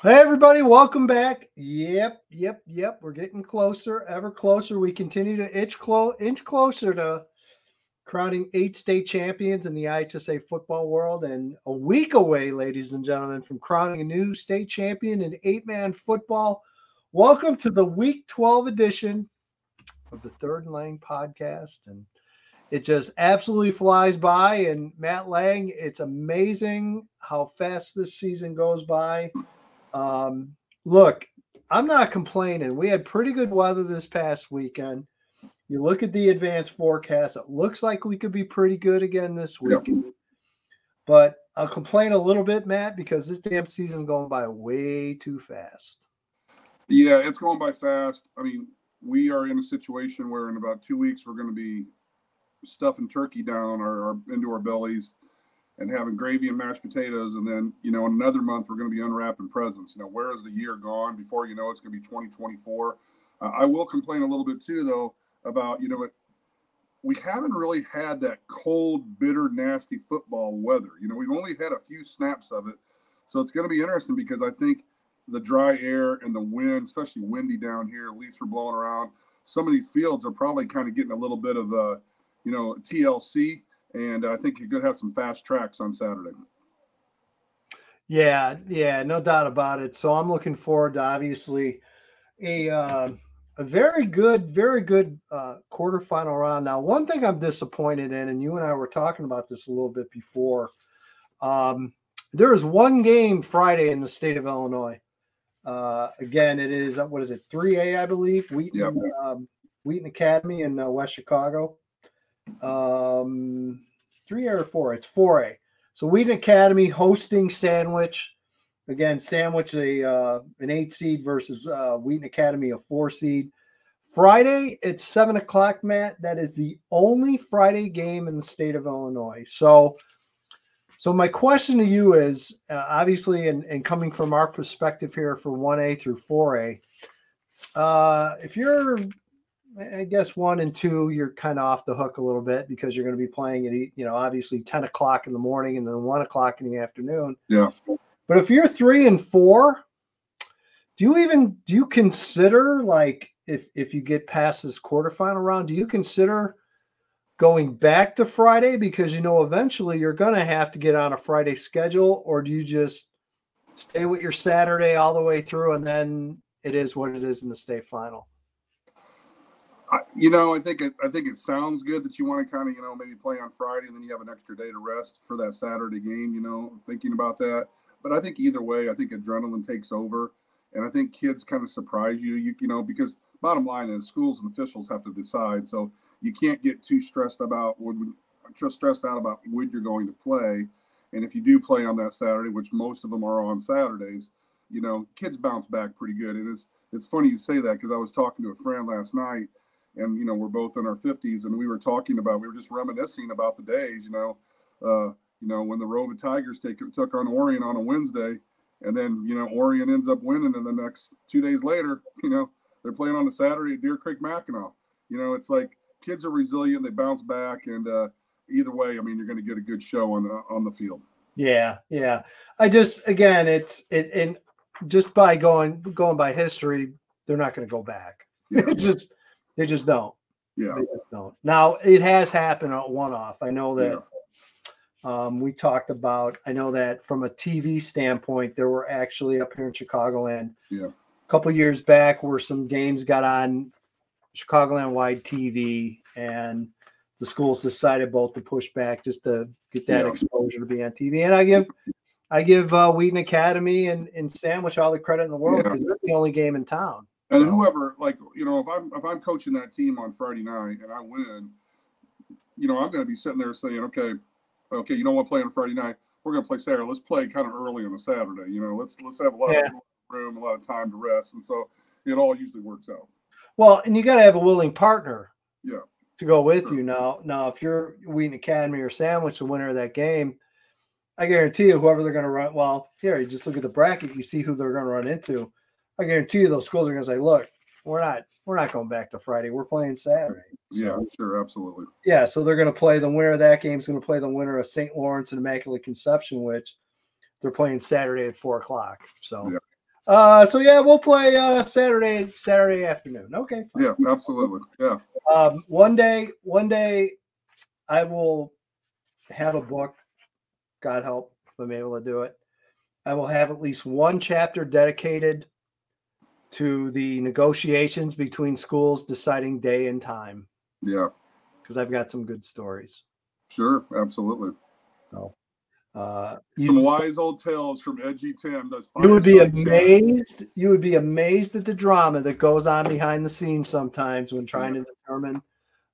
Hey everybody, welcome back. Yep. We're getting closer, ever closer. We continue to inch closer to crowning 8 state champions in the IHSA football world, and a week away, ladies and gentlemen, from crowning a new state champion in 8-man football. Welcome to the Week 12 edition of the Third and Leng podcast, and it just absolutely flies by. And Matt Leng, it's amazing how fast this season goes by. Look, I'm not complaining. We had pretty good weather this past weekend. You look at the advanced forecast, it looks like we could be pretty good again this week. Yep. But I'll complain a little bit, Matt, because this damn season's going by way too fast. Yeah, it's going by fast. I mean, we are in a situation where in about 2 weeks we're going to be stuffing turkey down into our bellies and having gravy and mashed potatoes. And then, in another month, we're going to be unwrapping presents. Where is the year gone? Before you know, it's going to be 2024. I will complain a little bit too, though, about, we haven't really had that cold, bitter, nasty football weather. We've only had a few snaps of it. So it's going to be interesting because I think the dry air and the wind, especially windy down here, leaves are blowing around. Some of these fields are probably kind of getting a little bit of, TLC. And I think you're going to have some fast tracks on Saturday. Yeah, no doubt about it. So I'm looking forward to obviously a very good quarterfinal round. Now, one thing I'm disappointed in, and you and I were talking about this a little bit before, there is one game Friday in the state of Illinois. Again, it is, 3A, I believe, Wheaton Academy in West Chicago. 3A or 4? It's 4A. So Wheaton Academy hosting Sandwich. Again, Sandwich an 8 seed versus Wheaton Academy a 4 seed. Friday at 7 o'clock, Matt. That is the only Friday game in the state of Illinois. So my question to you is, obviously, and coming from our perspective here for 1A through 4A, if you're, I guess, 1 and 2, you're kind of off the hook a little bit because you're going to be playing at, obviously 10 o'clock in the morning and then 1 o'clock in the afternoon. Yeah. But if you're 3 and 4, do you consider, like, if you get past this quarterfinal round, do you consider going back to Friday because, eventually you're going to have to get on a Friday schedule, or do you just stay with your Saturday all the way through and then it is what it is in the state final? I think it sounds good that you want to kind of, maybe play on Friday and then you have an extra day to rest for that Saturday game, thinking about that. But I think either way, I think adrenaline takes over. And I think kids kind of surprise you, because bottom line is schools and officials have to decide. So you can't get too stressed out about when you're going to play. And if you do play on that Saturday, which most of them are on Saturdays, kids bounce back pretty good. And it's funny you say that because I was talking to a friend last night. And, we're both in our 50s, and we were just reminiscing about the days, when the Rova Tigers took on Orion on a Wednesday, and then, Orion ends up winning, and the next 2 days later, they're playing on a Saturday at Deer Creek Mackinac. It's like kids are resilient, they bounce back, and either way, I mean, you're going to get a good show on the field. Yeah. I just, again, and just by going by history, they're not going to go back. Yeah. They just don't. Yeah. They just don't. Now, it has happened at one-off. I know that we talked about, I know that from a TV standpoint, there were actually up here in Chicagoland a couple years back where some games got on Chicagoland-wide TV, and the schools decided both to push back just to get that exposure to be on TV. And I give Wheaton Academy and Sandwich all the credit in the world because they're the only game in town. And whoever, if I'm coaching that team on Friday night and I win, I'm going to be sitting there saying, okay, you don't want to play on Friday night. We're going to play Saturday. Let's play kind of early on the Saturday. Let's have a lot of room, a lot of time to rest, and so it all usually works out. Well, and you got to have a willing partner. Yeah. To go with you now. Now, if you're Wheaton Academy or Sandwich, the winner of that game, I guarantee you, whoever they're going to run. Well, here you just look at the bracket, you see who they're going to run into. I guarantee you those schools are going to say, look, we're not going back to Friday. We're playing Saturday. So, yeah, sure. Absolutely. Yeah. So they're going to play the winner of that game is going to play the winner of St. Lawrence and Immaculate Conception, which they're playing Saturday at 4:00. So So yeah, we'll play Saturday afternoon. Okay, fine. Yeah, absolutely. Yeah. One day I will have a book. God help if I'm able to do it. I will have at least one chapter dedicated to the negotiations between schools deciding day and time. Yeah. Because I've got some good stories. Sure, absolutely. So, some wise old tales from EDGYTIM. You would be amazed. You would be amazed at the drama that goes on behind the scenes sometimes when trying to determine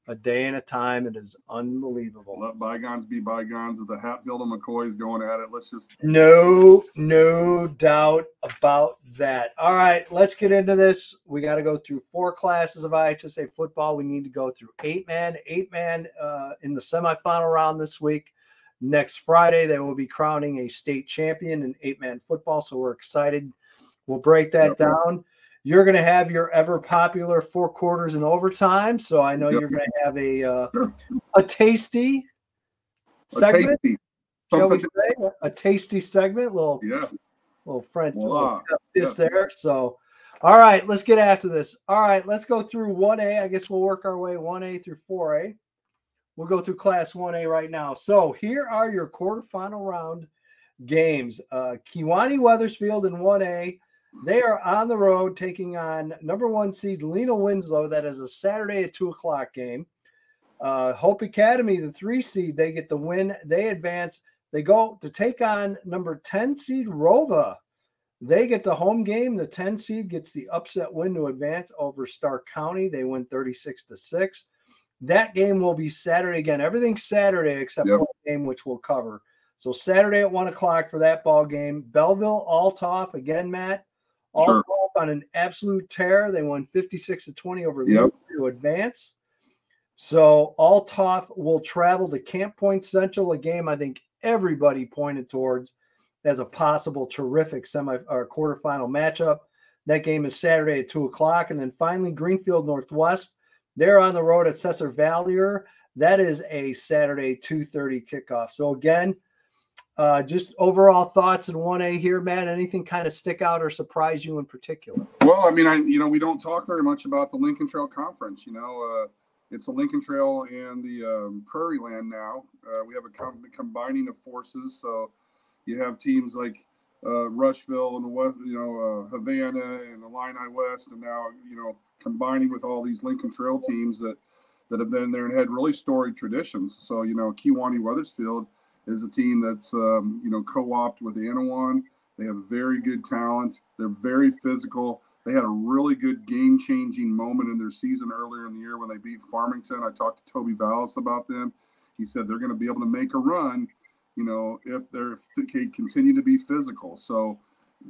a day and a time. It is unbelievable. Let bygones be bygones. If the Hatfield and McCoys going at it, let's just no doubt about that. All right, let's get into this. We got to go through 4 classes of IHSA football. We need to go through 8-man in the semifinal round this week. Next Friday, they will be crowning a state champion in 8-man football, so we're excited. We'll break that down. You're going to have your ever popular 4 quarters and overtime, so I know you're going to have a tasty segment. A tasty segment, little French kiss there. So, all right, let's get after this. All right, let's go through 1A. I guess we'll work our way 1A through 4A. We'll go through Class 1A right now. So here are your quarterfinal round games. Kewanee-Wethersfield in 1A. They are on the road taking on number 1 seed Lena Winslow. That is a Saturday at 2 o'clock game. Hope Academy, the 3 seed, they get the win. They advance. They go to take on number 10 seed Rova. They get the home game. The 10 seed gets the upset win to advance over Stark County. They win 36-6. That game will be Saturday again. Everything's Saturday except one game, which we'll cover. So Saturday at 1 o'clock for that ball game. Belleville, Altoff again, Matt. Altoff on an absolute tear. They won 56-20 over Luther to advance. So Altoff will travel to Camp Point Central, a game I think everybody pointed towards as a possible terrific quarterfinal matchup. That game is Saturday at 2 o'clock. And then finally, Greenfield Northwest. They're on the road at Cesar Valier. That is a Saturday 2:30 kickoff. So again, just overall thoughts in 1A here, Matt. Anything kind of stick out or surprise you in particular? Well, I mean, we don't talk very much about the Lincoln Trail Conference. It's a Lincoln Trail and the Prairie Land now. We have a combining of forces. So you have teams like Rushville and Havana and Illini West, and now combining with all these Lincoln Trail teams that have been there and had really storied traditions. So Kewanee-Wethersfield is a team that's co-opted with Anawan. They have very good talent. They're very physical. They had a really good game-changing moment in their season earlier in the year when they beat Farmington. I talked to Toby Vallis about them. He said they're going to be able to make a run, if they continue to be physical. So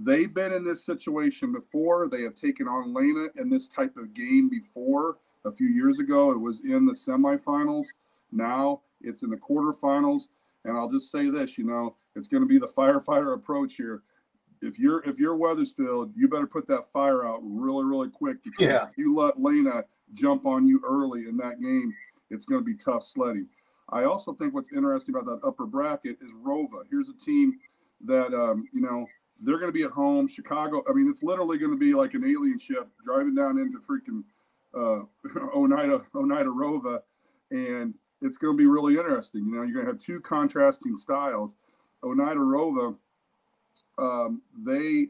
they've been in this situation before. They have taken on Lena in this type of game before. A few years ago, it was in the semifinals. Now it's in the quarterfinals. And I'll just say this, it's going to be the firefighter approach here. If you're Wethersfield, you better put that fire out really, really quick, because if you let Lena jump on you early in that game, it's going to be tough sledding. I also think what's interesting about that upper bracket is Rova. Here's a team that, they're going to be at home. Chicago, I mean, it's literally going to be like an alien ship driving down into freaking Oneida Rova, and it's going to be really interesting. You're going to have 2 contrasting styles. Oneida Rova, they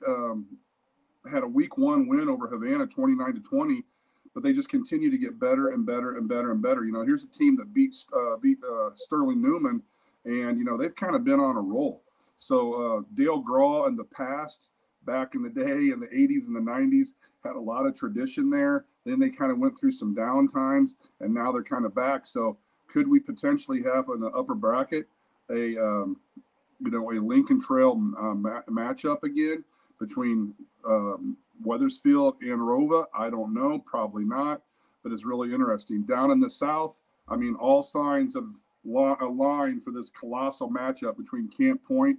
had a week 1 win over Havana, 29-20, but they just continue to get better and better and better and better. Here's a team that beat Sterling Newman, and they've kind of been on a roll. So Dale Graw in the past, back in the day in the 80s and the 90s, had a lot of tradition there. Then they kind of went through some down times, and now they're kind of back. So could we potentially have in the upper bracket a Lincoln Trail matchup again between Wethersfield and Rova? I don't know, probably not, but it's really interesting. Down in the south, I mean, all signs have aligned for this colossal matchup between Camp Point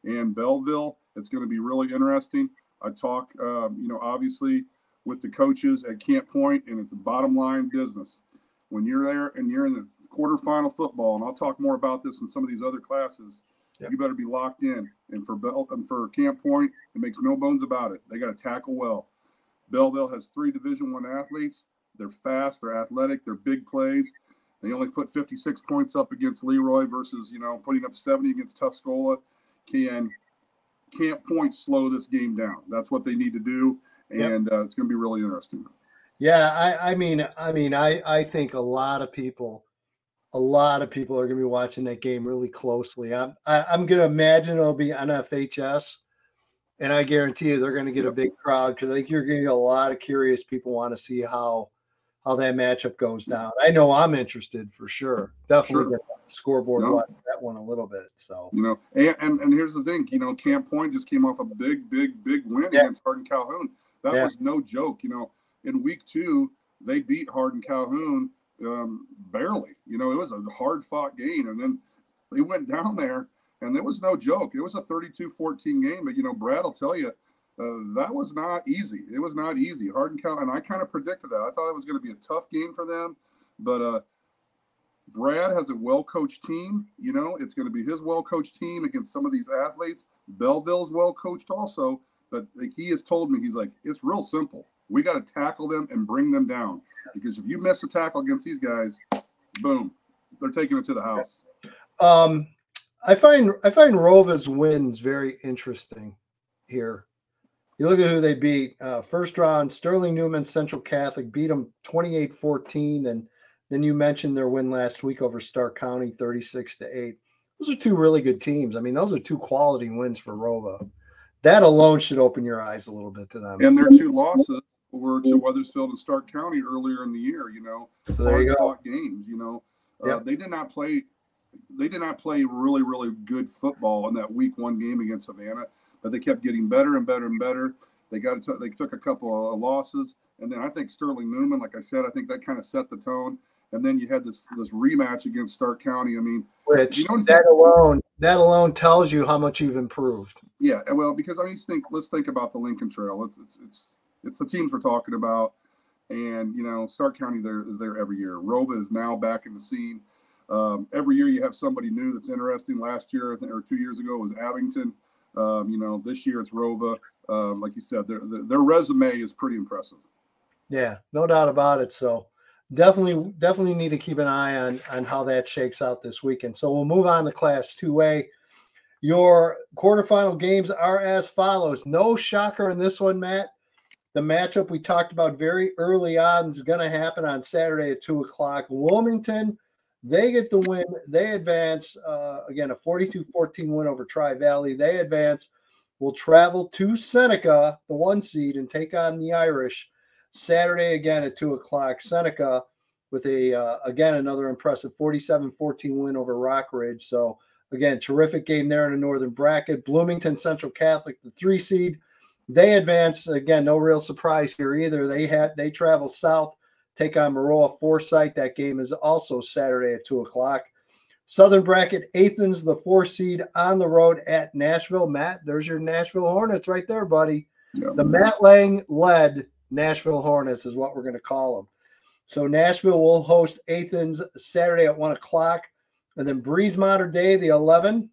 and Belleville. It's going to be really interesting. I talk, obviously with the coaches at Camp Point, and it's a bottom line business. When you're there and you're in the quarterfinal football, and I'll talk more about this in some of these other classes, You better be locked in. And for for Camp Point, it makes no bones about it. They got to tackle well. Belleville has 3 Division I athletes. They're fast, they're athletic, they're big plays. They only put 56 points up against Leroy versus, putting up 70 against Tuscola. Can Camp Point slow this game down? That's what they need to do, and it's going to be really interesting. Yeah, I think a lot of people are going to be watching that game really closely. I'm going to imagine it'll be on FHS, and I guarantee you they're going to get a big crowd because I think you're going to get a lot of curious people want to see how that matchup goes down. I know I'm interested for sure. Definitely get on the scoreboard watch that one a little bit. So and here's the thing, Camp Point just came off a big win against Hardin Calhoun. That was no joke. In week 2, they beat Hardin Calhoun barely. It was a hard fought game, and then they went down there, and it was no joke. It was a 32-14 game, but Brad will tell you. That was not easy. It was not easy. Hardin Calhoun, and I kind of predicted that. I thought it was going to be a tough game for them, but Brad has a well-coached team. It's going to be his well-coached team against some of these athletes. Belleville's well-coached also, but he has told me, he's like, it's real simple. We got to tackle them and bring them down, because if you miss a tackle against these guys, boom, they're taking it to the house. I find Rova's wins very interesting here. You look at who they beat. First round, Sterling Newman Central Catholic beat them 28-14, and then you mentioned their win last week over Stark County, 36-8. Those are 2 really good teams. I mean, those are 2 quality wins for Rova. That alone should open your eyes a little bit to them. And their 2 losses were to Weathersfield and Stark County earlier in the year. So there you go. Hard-fought games. They did not play. They did not play really, really good football in that week 1 game against Savannah. But they kept getting better and better and better. They took a couple of losses, and then I think Sterling Newman, like I said, I think that kind of set the tone. And then you had this rematch against Stark County. I mean, that alone tells you how much you've improved. Yeah, well, because let's think about the Lincoln Trail. It's the teams we're talking about, and Stark County is there every year. Rova is now back in the scene. Every year you have somebody new that's interesting. Last year or 2 years ago was Abington. This year it's Rova. Like you said, their resume is pretty impressive. Yeah, no doubt about it. So definitely need to keep an eye on how that shakes out this weekend. So we'll move on to Class 2A. Your quarterfinal games are as follows. No shocker in this one, Matt. The matchup we talked about very early on is going to happen on Saturday at 2:00. Wilmington, they get the win. They advance, again, a 42-14 win over Tri-Valley. They advance. Will travel to Seneca, the 1 seed, and take on the Irish Saturday again at 2:00. Seneca with again, another impressive 47-14 win over Rock Ridge. So, again, terrific game there in the northern bracket. Bloomington Central Catholic, the 3 seed. They advance. Again, no real surprise here either. They travel south, take on Maroa Forsyth. That game is also Saturday at 2:00. Southern bracket, Athens, the 4 seed, on the road at Nashville. Matt, there's your Nashville Hornets right there, buddy. Yeah. The Matt Leng led Nashville Hornets is what we're going to call them. So Nashville will host Athens Saturday at 1:00. And then Breeze Mater Day, the 11.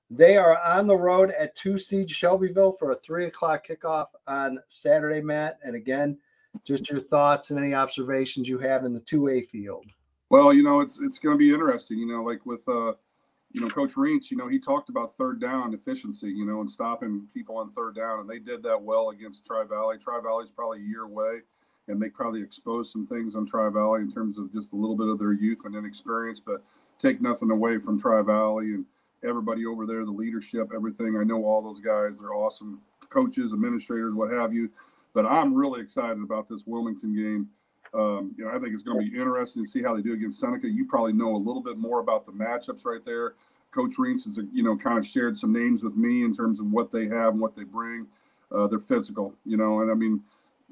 They are on the road at 2 seed Shelbyville for a 3:00 kickoff on Saturday, Matt. And again, just your thoughts and any observations you have in the 2A field. Well, it's going to be interesting, like with, Coach Reentz, he talked about third down efficiency, and stopping people on third down. And they did that well against Tri-Valley. Tri-Valley's probably a year away, and they probably exposed some things on Tri-Valley in terms of just a little bit of their youth and inexperience, but take nothing away from Tri-Valley and everybody over there, the leadership, everything. I know all those guys. They're awesome coaches, administrators, what have you. But I'm really excited about this Wilmington game. I think it's going to be interesting to see how they do against Seneca. You probably know a little bit more about the matchups right there. Coach Reentz has, kind of shared some names with me in terms of what they have and what they bring. They're physical, and I mean,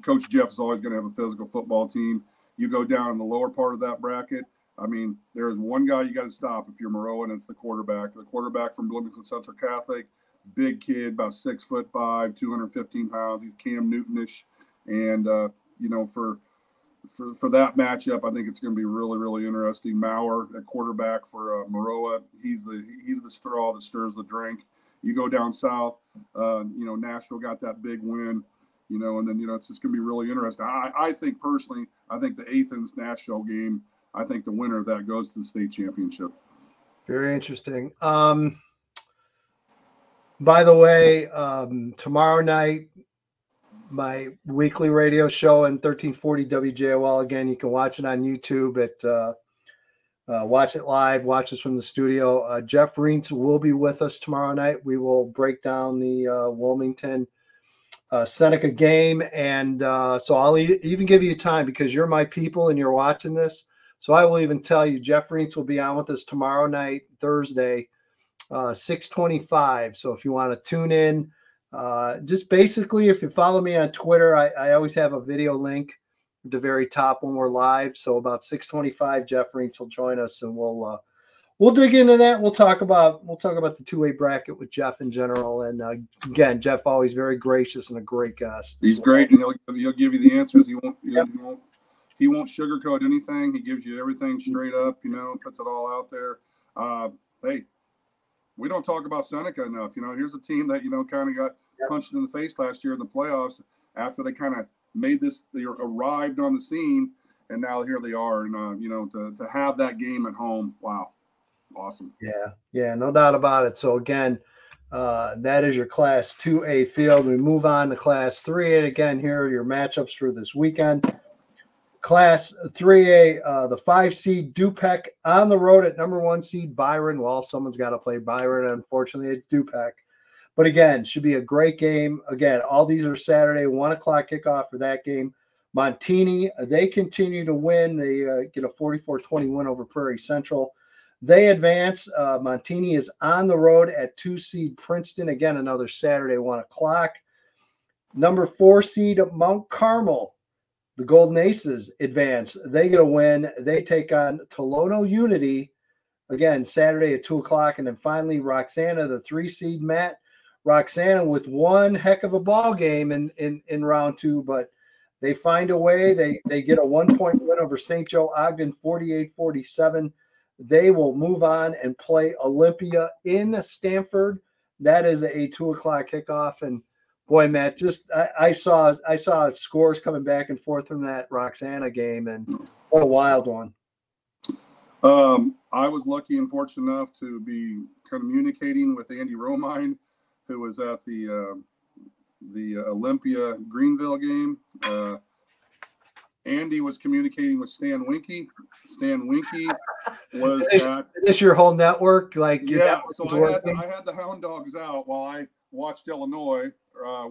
Coach Jeff is always going to have a physical football team. You go down in the lower part of that bracket. I mean, there is one guy you got to stop if you're Maroa, and it's the quarterback. The quarterback from Bloomington Central Catholic, big kid, about 6'5", 215 pounds. He's Cam Newton-ish. And, for that matchup, I think it's going to be really, really interesting. Maurer at quarterback for Maroa. He's the straw that stirs the drink. You go down south, Nashville got that big win, and then, it's just going to be really interesting. I think personally, I think the Athens Nashville game, I think the winner of that goes to the state championship. Very interesting. By the way, tomorrow night, my weekly radio show on 1340 WJOL. Again, you can watch it on YouTube at Watch It Live, watch us from the studio. Jeff Reentz will be with us tomorrow night. We will break down the Wilmington Seneca game. And so I'll even give you time because you're my people and you're watching this. So I will even tell you, Jeff Reentz will be on with us tomorrow night, Thursday, 6:25. So if you want to tune in, just basically, if you follow me on Twitter, I always have a video link at the very top when we're live. So about 6:25, Jeff Reentz will join us, and we'll dig into that. We'll talk about the two-way bracket with Jeff in general. And again, Jeff always very gracious and a great guest. He's great, and he'll give you the answers. He won't sugarcoat anything. He gives you everything straight up. Puts it all out there. Hey, we don't talk about Seneca enough. Here's a team that kind of got punched in the face last year in the playoffs after they kind of made this. They arrived on the scene, and now here they are. And to have that game at home, wow, awesome. Yeah, no doubt about it. So again, that is your Class 2A field. We move on to Class 3A. Again, here are your matchups for this weekend. Class 3A, the 5 seed Dupec on the road at number 1 seed Byron. Well, someone's got to play Byron. Unfortunately, it's Dupec. But again, should be a great game. Again, all these are Saturday, 1 o'clock kickoff for that game. Montini, they continue to win. They get a 44-20 win over Prairie Central. They advance. Montini is on the road at 2 seed Princeton. Again, another Saturday, 1 o'clock. Number 4 seed Mount Carmel. The Golden Aces advance. They get a win. They take on Tolono Unity, again, Saturday at 2 o'clock. And then finally, Roxana, the 3 seed Matt. Roxana with one heck of a ball game in round 2, but they find a way. They get a 1-point win over St. Joe Ogden, 48-47. They will move on and play Olympia in Stanford. That is a 2 o'clock kickoff. And boy, Matt, I saw scores coming back and forth from that Roxana game, and what a wild one. I was lucky and fortunate enough to be communicating with Andy Romine, who was at the Olympia Greenville game. Andy was communicating with Stan Winky. Stan Winky was is this your whole network? So I had the Hound Dogs out while I watched Illinois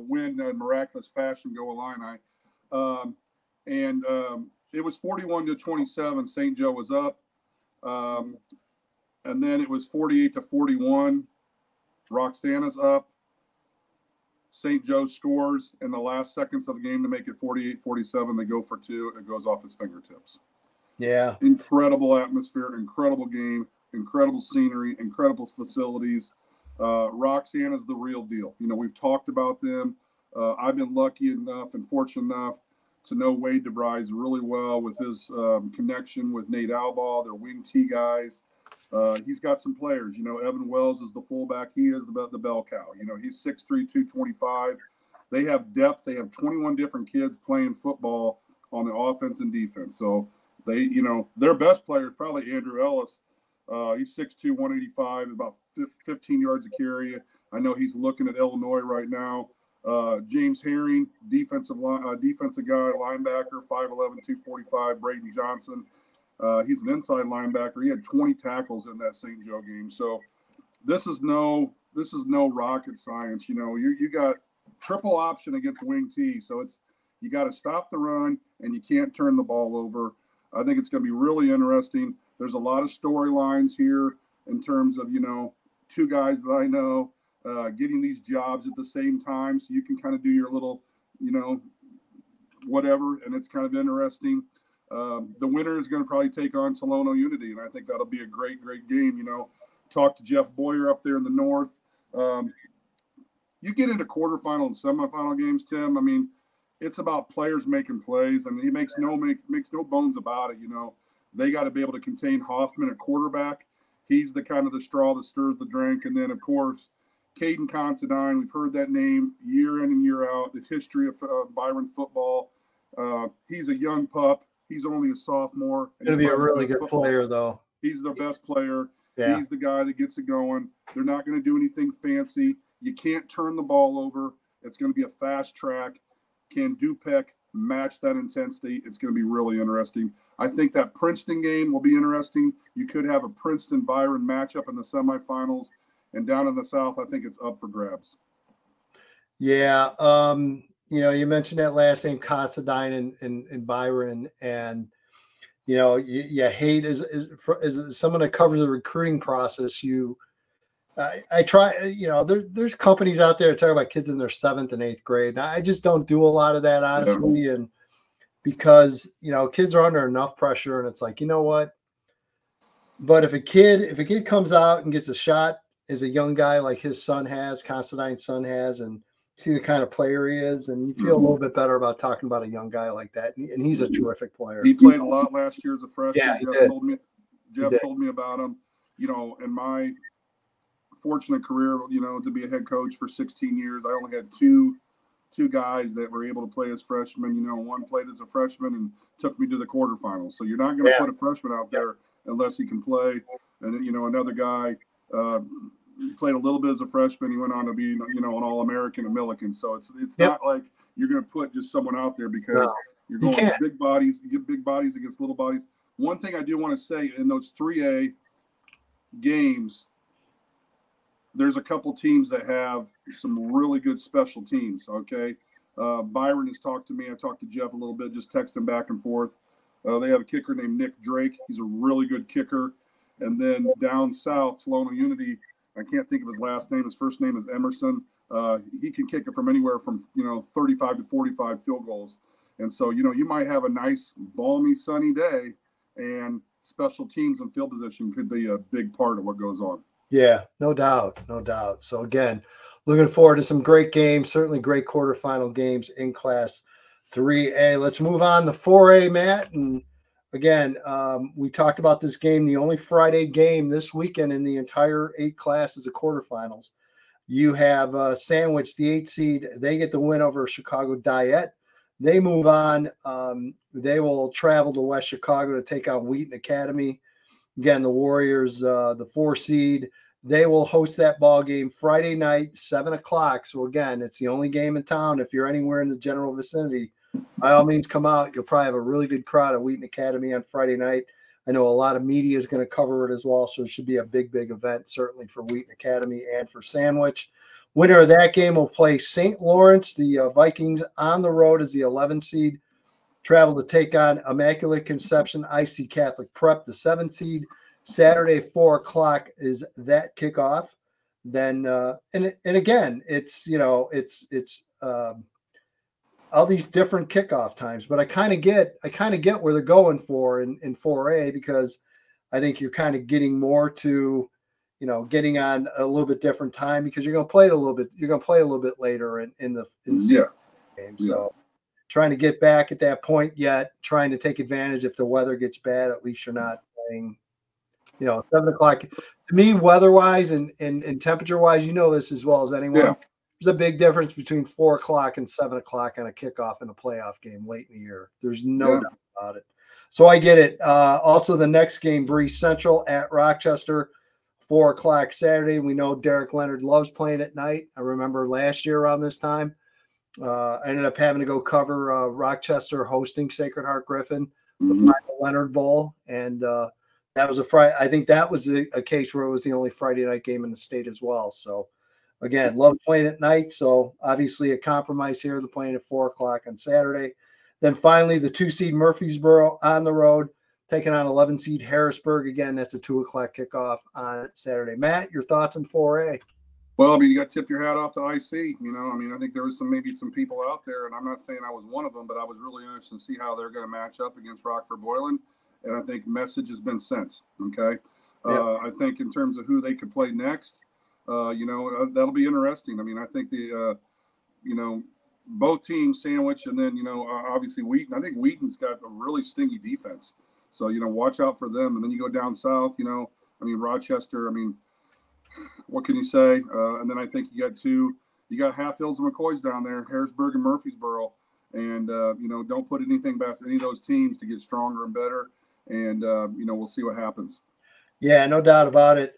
win in miraculous fashion, go Illini. It was 41-27. St. Joe was up. And then it was 48-41. Roxana's up. St. Joe scores in the last seconds of the game to make it 48-47. They go for 2. It goes off his fingertips. Yeah. Incredible atmosphere, incredible game, incredible scenery, incredible facilities. Roxana's the real deal. We've talked about them. I've been lucky enough and fortunate enough to know Wade DeVries really well with his connection with Nate Albaugh, their wing T guys. He's got some players. Evan Wells is the fullback. He is the bell cow. He's 6'3", 225. They have depth. They have 21 different kids playing football on the offense and defense. So they, their best player is probably Andrew Ellis. He's 6'2", 185, about 15 yards a carry. I know he's looking at Illinois right now. James Herring, defensive guy, linebacker, 5'11", 245. Braden Johnson. He's an inside linebacker. He had 20 tackles in that St. Joe game. So this is no rocket science. You got triple option against wing T. So you got to stop the run and you can't turn the ball over. I think it's going to be really interesting. There's a lot of storylines here in terms of, two guys that I know getting these jobs at the same time. So you can kind of do your little, whatever. And it's kind of interesting. The winner is going to probably take on Tolono Unity, and I think that'll be a great, great game. Talk to Jeff Boyer up there in the north. You get into quarterfinal and semifinal games, Tim. I mean, it's about players making plays. I mean, he makes no bones about it. You know, they got to be able to contain Hoffman at quarterback. He's the kind of the straw that stirs the drink. And then, of course, Caden Considine. We've heard that name year in and year out. The history of Byron football. He's a young pup. He's only a sophomore. Going to be a really good player, though. He's their best player. Yeah. He's the guy that gets it going. They're not going to do anything fancy. You can't turn the ball over. It's going to be a fast track. Can Dupek match that intensity? It's going to be really interesting. I think that Princeton game will be interesting. You could have a Princeton-Byron matchup in the semifinals. And down in the South, I think it's up for grabs. Yeah. You know, you mentioned that last name, Considine and Byron. And, you know, you hate as someone that covers the recruiting process, I try, you know, there's companies out there that talk about kids in their 7th and 8th grade. And I just don't do a lot of that, honestly. Yeah. And because, you know, kids are under enough pressure, and it's like, you know what? But if a kid comes out and gets a shot as a young guy like his son has, Considine's son has, and see the kind of player he is, and you feel a little bit better about talking about a young guy like that. And he's a terrific player. He played a lot last year as a freshman. Yeah, Jeff told me about him. You know, in my fortunate career, you know, to be a head coach for 16 years, I only had two guys that were able to play as freshmen. You know, one played as a freshman and took me to the quarterfinals. So you're not going to put a freshman out there unless he can play. And, you know, another guy played a little bit as a freshman. He went on to be, you know, an All-American and Milliken. So it's not like you're going to put just someone out there because you're going to big bodies, get big bodies against little bodies. One thing I do want to say, in those 3A games, there's a couple teams that have some really good special teams, okay? Byron has talked to me. I talked to Jeff a little bit, just texting back and forth. They have a kicker named Nick Drake. He's a really good kicker. And then down south, Tolono Unity, I can't think of his last name. His first name is Emerson. He can kick it from anywhere from, you know, 35 to 45 field goals. And so, you know, you might have a nice, balmy, sunny day, and special teams and field position could be a big part of what goes on. Yeah, no doubt. No doubt. So, again, looking forward to some great games, certainly great quarterfinal games in Class 3A. Let's move on to 4A, Matt. And, again, we talked about this game, the only Friday game this weekend in the entire 8 classes of quarterfinals. You have Sandwich, the 8 seed. They get the win over Chicago Diet. They move on. They will travel to West Chicago to take on Wheaton Academy. Again, the Warriors, the 4 seed, they will host that ball game Friday night, 7 o'clock. So, again, it's the only game in town. If you're anywhere in the general vicinity, by all means, come out. You'll probably have a really good crowd at Wheaton Academy on Friday night. I know a lot of media is going to cover it as well, so it should be a big, big event, certainly for Wheaton Academy and for Sandwich. Winner of that game will play St. Lawrence. The Vikings on the road as the 11 seed. Travel to take on Immaculate Conception IC Catholic Prep, the 7 seed. Saturday, 4 o'clock is that kickoff. Then, and again, it's, you know, it's all these different kickoff times, but I kind of get where they're going for in 4A, because I think you're kind of getting more to, you know, getting on a little bit different time, because you're going to play it a little bit. You're going to play a little bit later in the game. So trying to get back at that point yet, trying to take advantage if the weather gets bad. At least you're not playing, you know, 7 o'clock. To me, weather-wise and temperature-wise, you know this as well as anyone. Yeah. There's a big difference between 4 o'clock and 7 o'clock on a kickoff in a playoff game late in the year. There's no doubt about it. So I get it. Also, the next game, Bree Central at Rochester, 4 o'clock Saturday. We know Derek Leonard loves playing at night. I remember last year around this time, I ended up having to go cover Rochester hosting Sacred Heart Griffin, the final Leonard Bowl. And that was a Friday. I think that was a case where it was the only Friday night game in the state as well. So, again, love playing at night. So, obviously, a compromise here. They're playing at 4 o'clock on Saturday. Then, finally, the 2 seed Murfreesboro on the road, taking on 11 seed Harrisburg. Again, that's a 2 o'clock kickoff on Saturday. Matt, your thoughts on 4A? Well, I mean, you got to tip your hat off to IC. You know, I mean, I think there was maybe some people out there, and I'm not saying I was one of them, but I was really interested to see how they're going to match up against Rockford Boylan. And I think message has been sent. Okay. I think in terms of who they could play next, you know, that'll be interesting. I mean, I think you know, both teams sandwich, and then, obviously Wheaton. I think Wheaton's got a really stingy defense. So, watch out for them. And then you go down south, Rochester, what can you say? And then I think you got Hatfields and McCoys down there, Harrisburg and Murfreesboro. And, don't put anything past any of those teams to get stronger and better. And, we'll see what happens. Yeah, no doubt about it.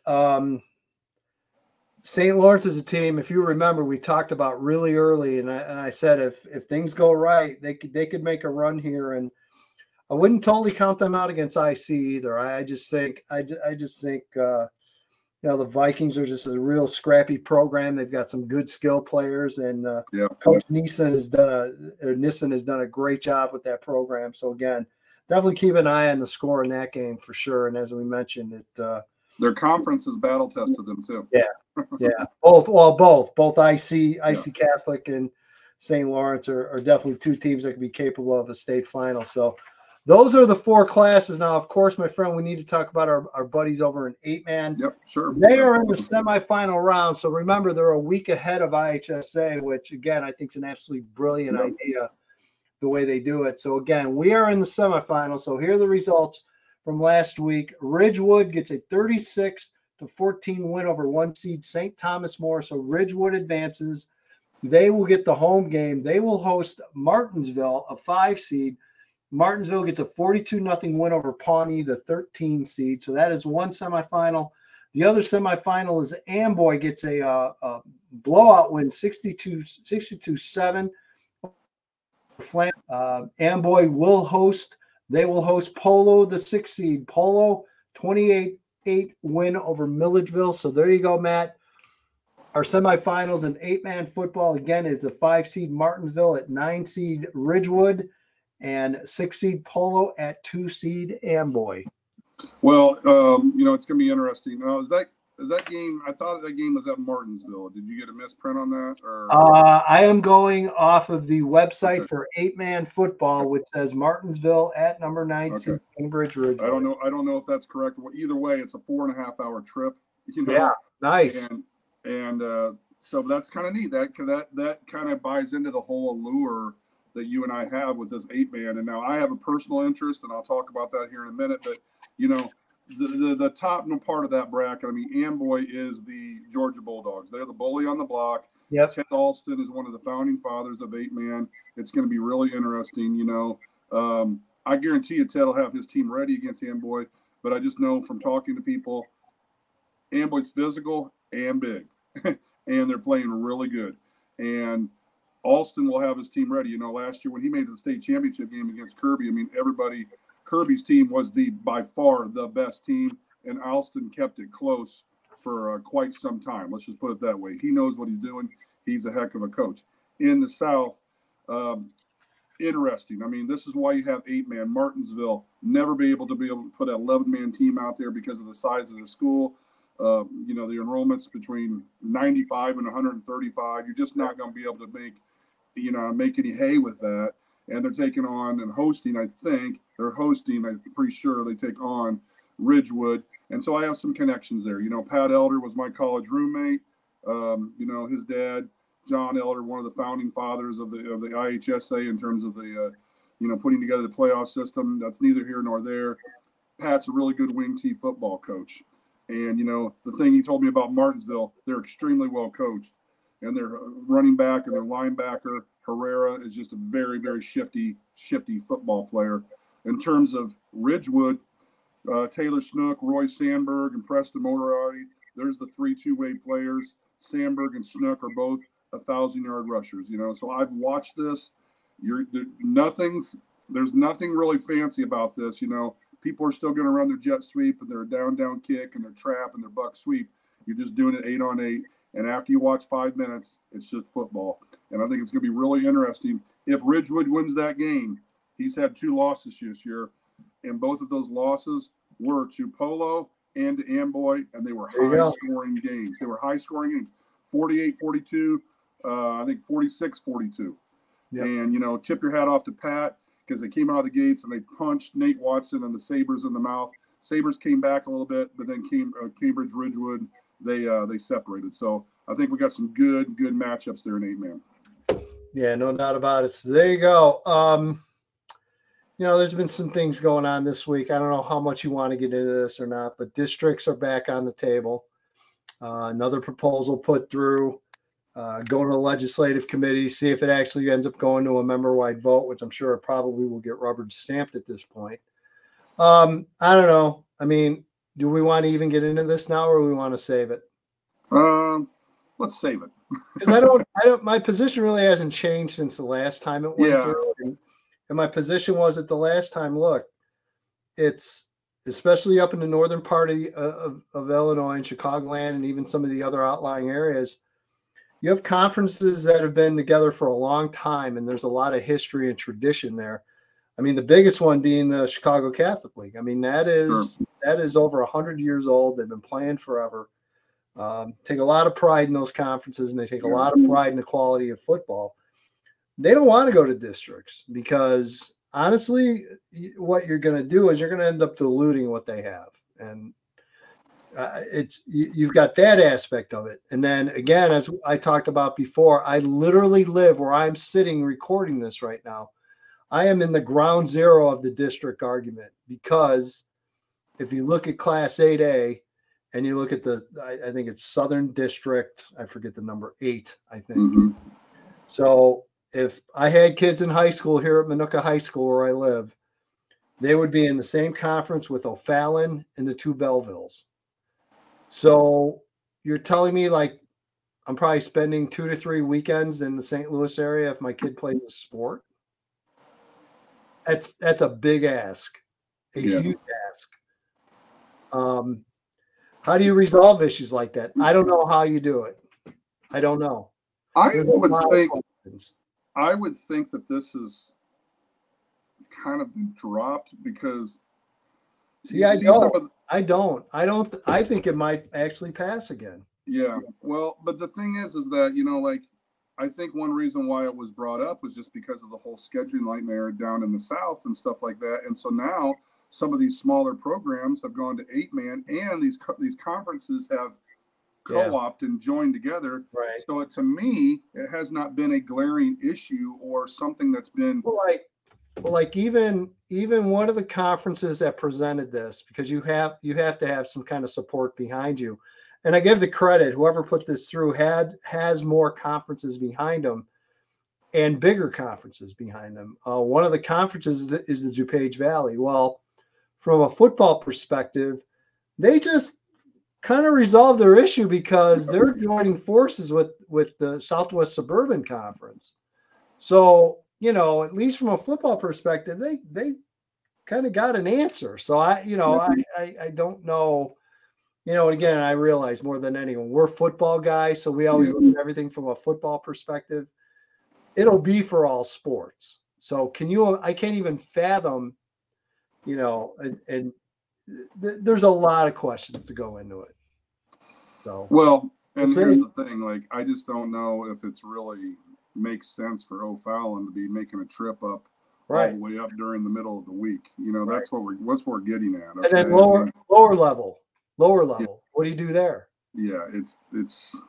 St. Lawrence is a team, if you remember, we talked about really early, and I said if things go right, they could make a run here, and I wouldn't totally count them out against IC either. I just think the Vikings are just a real scrappy program. They've got some good skill players, and Coach Nissen has done a great job with that program. So again, definitely keep an eye on the score in that game for sure. And as we mentioned, their conference has battle tested them too. Yeah. Both IC Catholic and St. Lawrence are definitely two teams that can be capable of a state final. So those are the four classes. Now, of course, my friend, we need to talk about our buddies over in 8-man. Yep, sure. They are in the semifinal round. So remember, they're a week ahead of IHSA, which again, I think is an absolutely brilliant idea the way they do it. So again, we are in the semifinal. So here are the results from last week. Ridgewood gets a 36-14 win over 1 seed St. Thomas More. So Ridgewood advances. They will get the home game. They will host Martinsville, a 5 seed. Martinsville gets a 42-0 win over Pawnee, the 13 seed. So that is one semifinal. The other semifinal is Amboy gets a blowout win, 62-7. Amboy will host. They will host Polo, the 6 seed. Polo, 28-8 win over Milledgeville. So there you go, Matt. Our semifinals in 8-man football, again, is the 5 seed Martinsville at 9 seed Ridgewood and 6 seed Polo at 2 seed Amboy. Well, it's going to be interesting. Now, is that game? I thought that game was at Martinsville. Did you get a misprint on that? Or I am going off of the website for 8-man football, which says Martinsville at number 9 seed Cambridge Ridgewood. I don't know if that's correct. Well, either way, it's a 4.5-hour trip. Yeah, nice. And so that's kind of neat. That kind of buys into the whole allure that you and I have with this 8-man. And now I have a personal interest, and I'll talk about that here in a minute. But, the top part of that bracket, Amboy is the Georgia Bulldogs. They're the bully on the block. Yep. Ted Alston is one of the founding fathers of 8-man. It's going to be really interesting, I guarantee you Ted will have his team ready against Amboy. But I just know from talking to people, Amboy's physical and big. And they're playing really good. And Alston will have his team ready. Last year when he made the state championship game against Kirby, Kirby's team was by far the best team, and Alston kept it close for quite some time. Let's just put it that way. He knows what he's doing. He's a heck of a coach. In the South, interesting. This is why you have 8-man. Martinsville never be able to put an 11-man team out there because of the size of the school. The enrollment's between 95 and 135. You're just not going to be able to make any hay with that. And they're taking on and hosting, I'm pretty sure they take on Ridgewood. And so I have some connections there. Pat Elder was my college roommate. His dad, John Elder, one of the founding fathers of the IHSA in terms of the, putting together the playoff system. That's neither here nor there. Pat's a really good wing T football coach. And, the thing he told me about Martinsville, they're extremely well coached. And their running back and their linebacker, Herrera, is just a very, very shifty football player. In terms of Ridgewood, Taylor Snook, Roy Sandberg, and Preston Moriarty, there's the 3 two-way players. Sandberg and Snook are both 1,000-yard rushers. So I've watched this. There's nothing really fancy about this. People are still going to run their jet sweep and their down kick and their trap and their buck sweep. You're just doing it 8-on-8. And after you watch 5 minutes, it's just football. And I think it's going to be really interesting. If Ridgewood wins that game, he's had 2 losses this year. And both of those losses were to Polo and to Amboy, and they were high-scoring games. 48-42, I think 46-42. Yep. And, tip your hat off to Pat because they came out of the gates and they punched Nate Watson and the Sabres in the mouth. Sabres came back a little bit, but then Cambridge Ridgewood, they separated. So I think we got some good matchups there in 8-man. Yeah, no doubt about it. So there you go. There's been some things going on this week. I don't know how much you want to get into this or not, but districts are back on the table. Another proposal put through, going to the legislative committee, see if it actually ends up going to a member-wide vote, which I'm sure it probably will get rubber stamped at this point. I don't know. I mean, do we want to even get into this now, or we want to save it? Let's save it. Because my position really hasn't changed since the last time it went through. And my position was at the last time, look, it's especially up in the northern part of Illinois and Chicagoland and even some of the other outlying areas, you have conferences that have been together for a long time, and there's a lot of history and tradition there. I mean, the biggest one being the Chicago Catholic League. I mean, that is over 100 years old. They've been playing forever. Take a lot of pride in those conferences, and they take a lot of pride in the quality of football. They don't want to go to districts because, honestly, what you're going to do is you're going to end up diluting what they have. And you've got that aspect of it. And then, again, as I talked about before, I literally live where I'm sitting recording this right now. I am in the ground zero of the district argument because if you look at Class 8A, and you look at I think it's Southern District, I forget the number 8, I think. Mm-hmm. So if I had kids in high school here at Minooka High School where I live, they would be in the same conference with O'Fallon and the 2 Bellevilles. So you're telling me like I'm probably spending 2 to 3 weekends in the St. Louis area if my kid plays a sport? That's a big ask, huge ask. How do you resolve issues like that? I don't know how you do it. I don't know. I would think that this has kind of been dropped because I don't. I think it might actually pass again. Yeah. Well, but the thing is that, I think one reason why it was brought up was just because of the whole scheduling nightmare down in the South and stuff like that. And so now some of these smaller programs have gone to 8-man, and these conferences have co-opted and joined together. Right. So to me, it has not been a glaring issue or something that's been like even one of the conferences that presented this, because you have to have some kind of support behind you. And I give the credit, whoever put this through has more conferences behind them and bigger conferences behind them. One of the conferences is the DuPage Valley. Well, from a football perspective, they just kind of resolved their issue because they're joining forces with the Southwest Suburban Conference. So, at least from a football perspective, they kind of got an answer. So I don't know, and again, I realize more than anyone, we're football guys. So we always look at everything from a football perspective. It'll be for all sports. So I can't even fathom, and there's a lot of questions to go into it. So, well, and here's the thing, I just don't know if it's really makes sense for O'Fallon to be making a trip up all the way up during the middle of the week. That's what we're getting at. Okay? And then lower level. Yeah. What do you do there? Yeah, it's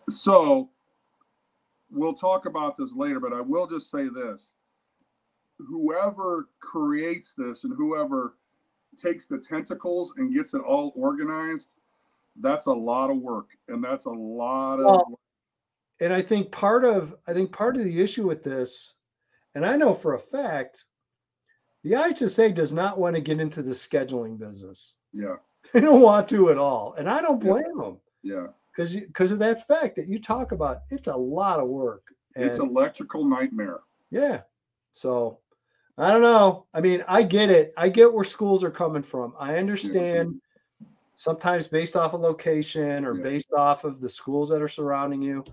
so we'll talk about this later, but I will just say this. Whoever creates this and whoever takes the tentacles and gets it all organized, that's a lot of work, and that's a lot of. And I think part of the issue with this, and I know for a fact, the IHSA does not want to get into the scheduling business. Yeah, they don't want to at all, and I don't blame them. Yeah, because of that fact that you talk about. It's a lot of work. It's electrical nightmare. Yeah, so. I don't know. I mean, I get it. I get where schools are coming from. I understand sometimes based off of location or based off of the schools that are surrounding you,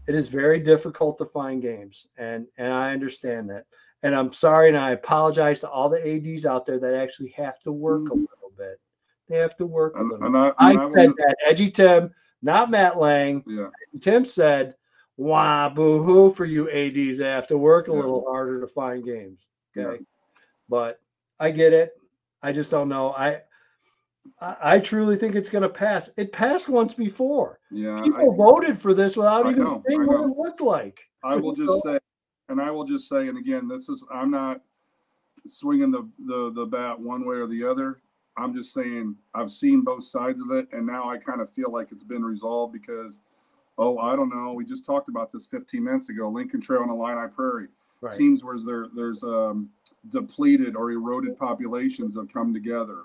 it is very difficult to find games. And I understand that. And I'm sorry, and I apologize to all the ADs out there that actually have to work a little bit. They have to work a little bit. I said that. EDGYTIM, not Matt Leng. Yeah. Tim said, "Wah, boo-hoo for you ADs that have to work a little harder to find games." Okay. But I get it. I just don't know. I truly think it's going to pass. It passed once before. Yeah, People voted for this without even seeing what it looked like. I will just say, and again, I'm not swinging the bat one way or the other. I'm just saying I've seen both sides of it, and now I kind of feel like it's been resolved because, I don't know. We just talked about this 15 minutes ago. Lincoln Trail and Illini Prairie, right. Teams where there's depleted or eroded populations have come together.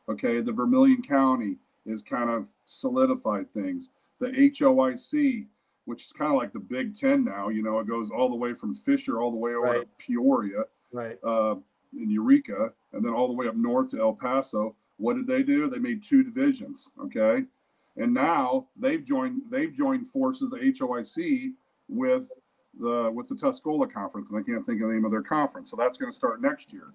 Okay, the Vermilion County is kind of solidified things. The HOIC, which is kind of like the Big Ten now, it goes all the way from Fisher all the way over to Peoria, right, in Eureka, and then all the way up north to El Paso. What did they do? They made 2 divisions. Okay, and now they've joined forces, the HOIC, with the Tuscola Conference, and I can't think of the name of their conference. So that's going to start next year.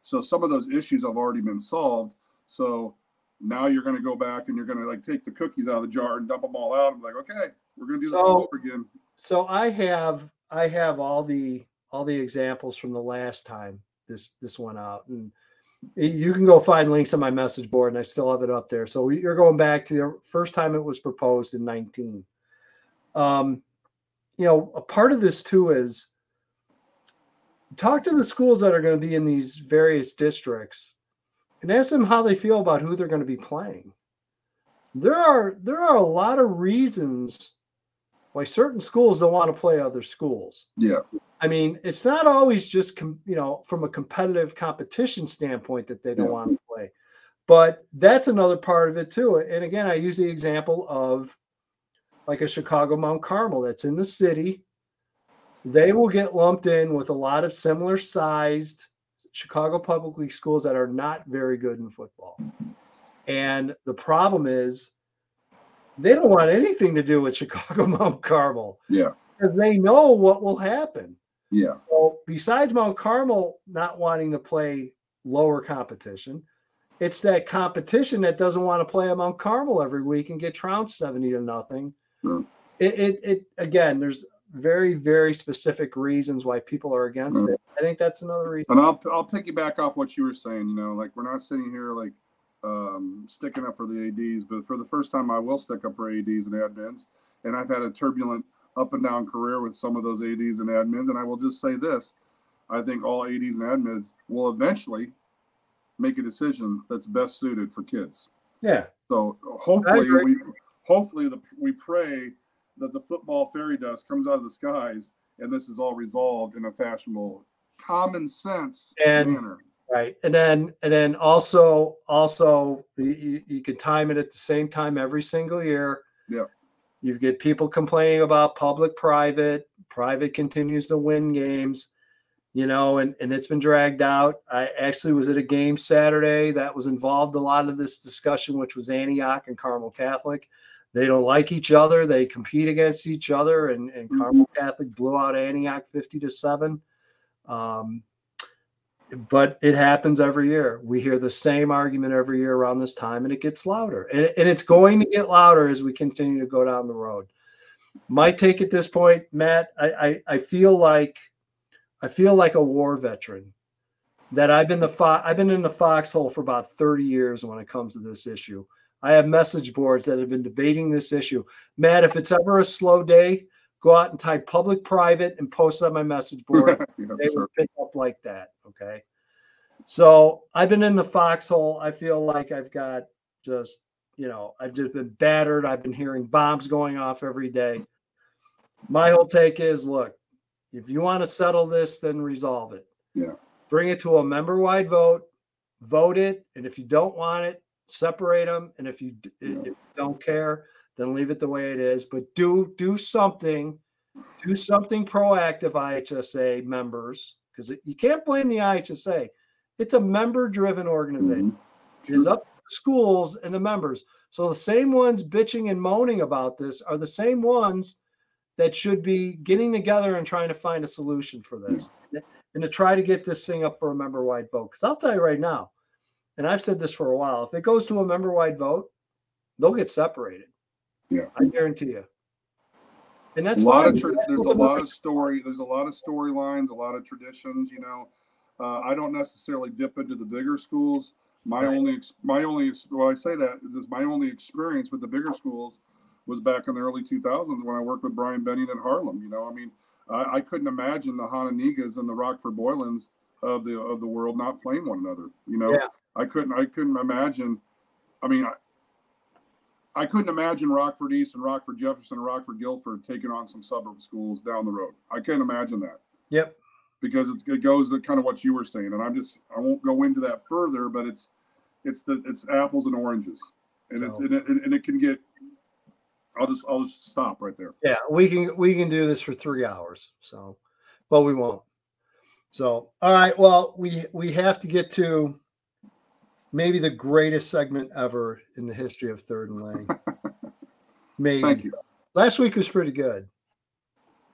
So some of those issues have already been solved. So now you're going to go back and you're going to like take the cookies out of the jar and dump them all out and be like, okay, we're going to do this all over again. So I have all the examples from the last time this went out, and you can go find links on my message board, and I still have it up there. So you're going back to the first time it was proposed in 19. A part of this too is talk to the schools that are going to be in these various districts and ask them how they feel about who they're going to be playing. There are a lot of reasons why certain schools don't want to play other schools. Yeah. I mean, it's not always just, from a competitive competition standpoint that they don't want to play, but that's another part of it too. And again, I use the example of like a Chicago Mount Carmel that's in the city. They will get lumped in with a lot of similar sized Chicago public schools that are not very good in football. And the problem is they don't want anything to do with Chicago Mount Carmel. Yeah. Because they know what will happen. Yeah. So besides Mount Carmel not wanting to play lower competition, it's that competition that doesn't want to play at Mount Carmel every week and get trounced 70-0. Sure. It again, there's very, very specific reasons why people are against it. I think that's another reason. And I'll piggyback off what you were saying. Like we're not sitting here like sticking up for the ADs, but for the first time, I will stick up for ADs and admins. And I've had a turbulent up and down career with some of those ADs and admins. And I will just say this: I think all ADs and admins will eventually make a decision that's best suited for kids. Yeah. So hopefully we pray that the football fairy dust comes out of the skies and this is all resolved in a fashionable, common sense manner. Right. And then also you can time it at the same time every single year. Yeah. You get people complaining about private continues to win games, and it's been dragged out. I actually was at a game Saturday that was involved a lot of this discussion, which was Antioch and Carmel Catholic. They don't like each other. They compete against each other, and Carmel Catholic blew out Antioch 50-7. But it happens every year. We hear the same argument every year around this time, and it gets louder. And it's going to get louder as we continue to go down the road. My take at this point, Matt, I feel like a war veteran. That I've been in the foxhole for about 30 years when it comes to this issue. I have message boards that have been debating this issue. Matt, if it's ever a slow day, go out and type public-private and post on my message board. They will pick up like that, okay? So I've been in the foxhole. I feel like I've got I've just been battered. I've been hearing bombs going off every day. My whole take is, look, if you want to settle this, then resolve it. Yeah. Bring it to a member-wide vote it, and if you don't want it, separate them. And if you don't care, then leave it the way it is. But do something proactive, IHSA members, because you can't blame the IHSA. It's a member-driven organization. Mm-hmm. It is up to the schools and the members. So the same ones bitching and moaning about this are the same ones that should be getting together and trying to find a solution for this, and to try to get this thing up for a member-wide vote. Because I'll tell you right now, and I've said this for a while, if it goes to a member-wide vote, they'll get separated. Yeah, I guarantee you. And that's there's a lot of storylines, a lot of traditions. I don't necessarily dip into the bigger schools. My only well, I say that is my only experience with the bigger schools was back in the early 2000s when I worked with Brian Benning in Harlem. I mean, I couldn't imagine the Hononigas and the Rockford Boylans of the world not playing one another. Yeah. I couldn't imagine. I mean, I couldn't imagine Rockford East and Rockford Jefferson and Rockford Guilford taking on some suburb schools down the road. I couldn't imagine that. Yep. Because it goes to kind of what you were saying, and I won't go into that further, but it's apples and oranges, and it can get. I'll just stop right there. Yeah, we can do this for 3 hours. So, but we won't. So, all right. Well, we have to get to maybe the greatest segment ever in the history of Third and Leng. Maybe. Thank you. Last week was pretty good.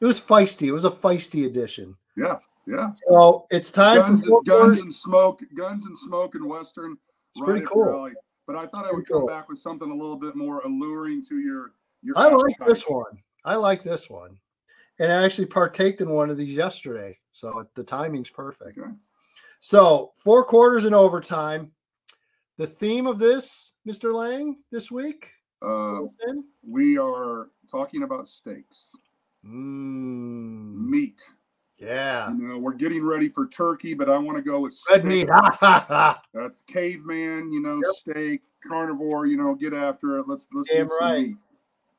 It was feisty. It was a feisty edition. Yeah. Yeah. So it's time for guns and smoke and Western. It's pretty cool. But I thought I would come back with something a little bit more alluring to your I like this one. I like this one. And I actually partaked in one of these yesterday. So the timing's perfect. Okay. So 4 quarters in overtime. The theme of this, Mr. Leng, this week? We are talking about steaks. Mm. Meat. Yeah. We're getting ready for turkey, but I want to go with red meat. That's caveman, yep. Steak, carnivore, get after it. Let's get some meat.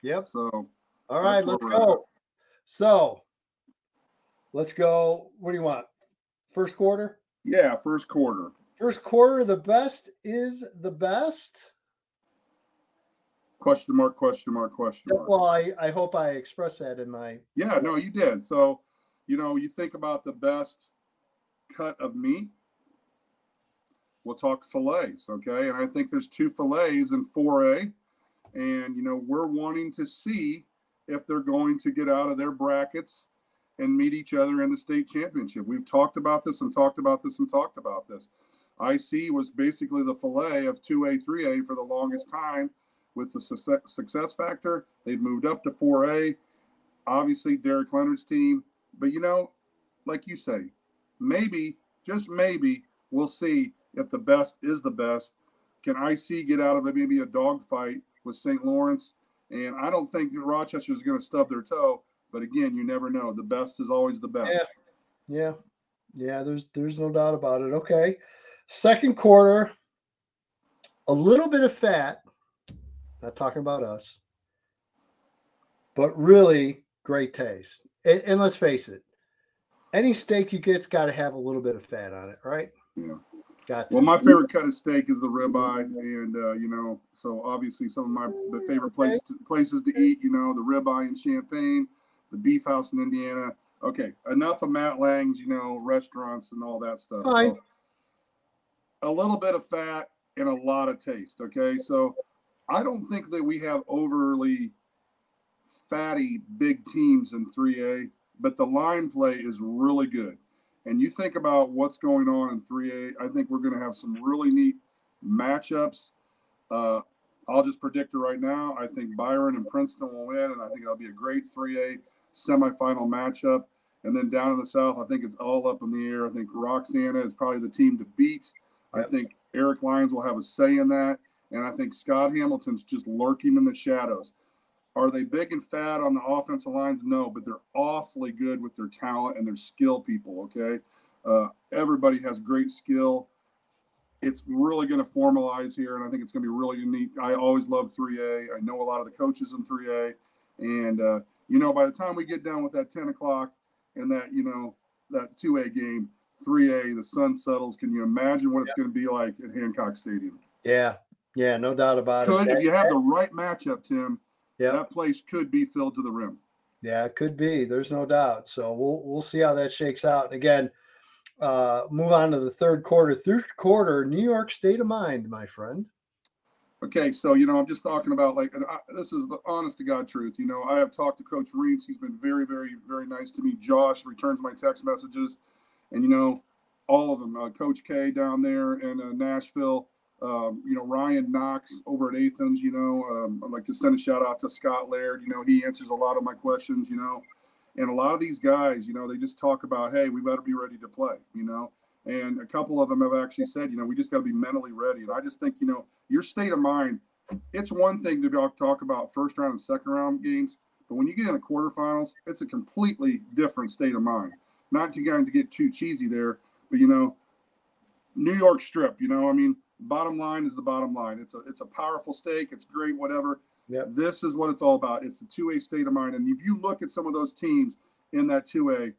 Yep. So all right, let's go. So let's go. What do you want? First quarter? Yeah, first quarter. First quarter, the best is the best. Question mark, question mark, question mark. Well, I hope I expressed that in my. Yeah, no, you did. So, you think about the best cut of meat. We'll talk fillets, okay? And I think there's 2 fillets in 4A. And, we're wanting to see if they're going to get out of their brackets and meet each other in the state championship. We've talked about this and talked about this and talked about this. IC was basically the fillet of 2A, 3A for the longest time with the success factor. They've moved up to 4A. Obviously, Derek Leonard's team. But, like you say, maybe, just maybe, we'll see if the best is the best. Can IC get out of it, maybe a dogfight with St. Lawrence? And I don't think Rochester is going to stub their toe. But, again, you never know. The best is always the best. Yeah. There's no doubt about it. Okay. Second quarter, a little bit of fat. Not talking about us. But really great taste. And let's face it, any steak you get's got to have a little bit of fat on it, right? Yeah. Got to. Well, my favorite cut of steak is the ribeye, and so obviously some of the favorite places to eat, the ribeye in Champaign, the Beef House in Indiana. Okay, enough of Matt Lang's, restaurants and all that stuff. Fine. So a little bit of fat and a lot of taste. Okay, so I don't think that we have overly fatty big teams in 3A, but the line play is really good. And you think about what's going on in 3A, I think we're going to have some really neat matchups. I'll just predict it right now. I think Byron and Princeton will win, and I think it'll be a great 3A semifinal matchup. And then down in the South, I think it's all up in the air. I think Roxana is probably the team to beat. Yep. I think Eric Lyons will have a say in that. And I think Scott Hamilton's just lurking in the shadows. Are they big and fat on the offensive lines? No, but they're awfully good with their talent and their skill people, okay? Everybody has great skill. It's really going to formalize here, and I think it's going to be really unique. I always love 3A. I know a lot of the coaches in 3A. And, by the time we get done with that 10 o'clock and that, that 2A game, 3A, the sun settles. Can you imagine what it's going to be like at Hancock Stadium? Yeah, no doubt about it. If you have the right matchup, Tim, yeah, that place could be filled to the rim. Yeah, it could be. There's no doubt. So we'll see how that shakes out. And again, move on to the third quarter. Third quarter, New York State of Mind, my friend. Okay, so, I'm just talking about, this is the honest to God truth. I have talked to Coach Reeds. He's been very, very, very nice to me. Josh returns my text messages. And, all of them. Coach K down there in Nashville. Ryan Knox over at Athens, I'd like to send a shout out to Scott Laird. He answers a lot of my questions, and a lot of these guys, they just talk about, hey, we better be ready to play, And a couple of them have actually said, we just got to be mentally ready. And I just think, your state of mind, it's one thing to talk about first round and second round games, but when you get in the quarterfinals, it's a completely different state of mind. Not to get too cheesy there, but New York strip, bottom line is the bottom line. It's a powerful stake. It's great, whatever. Yep. This is what it's all about. It's the 2A state of mind. And if you look at some of those teams in that 2A,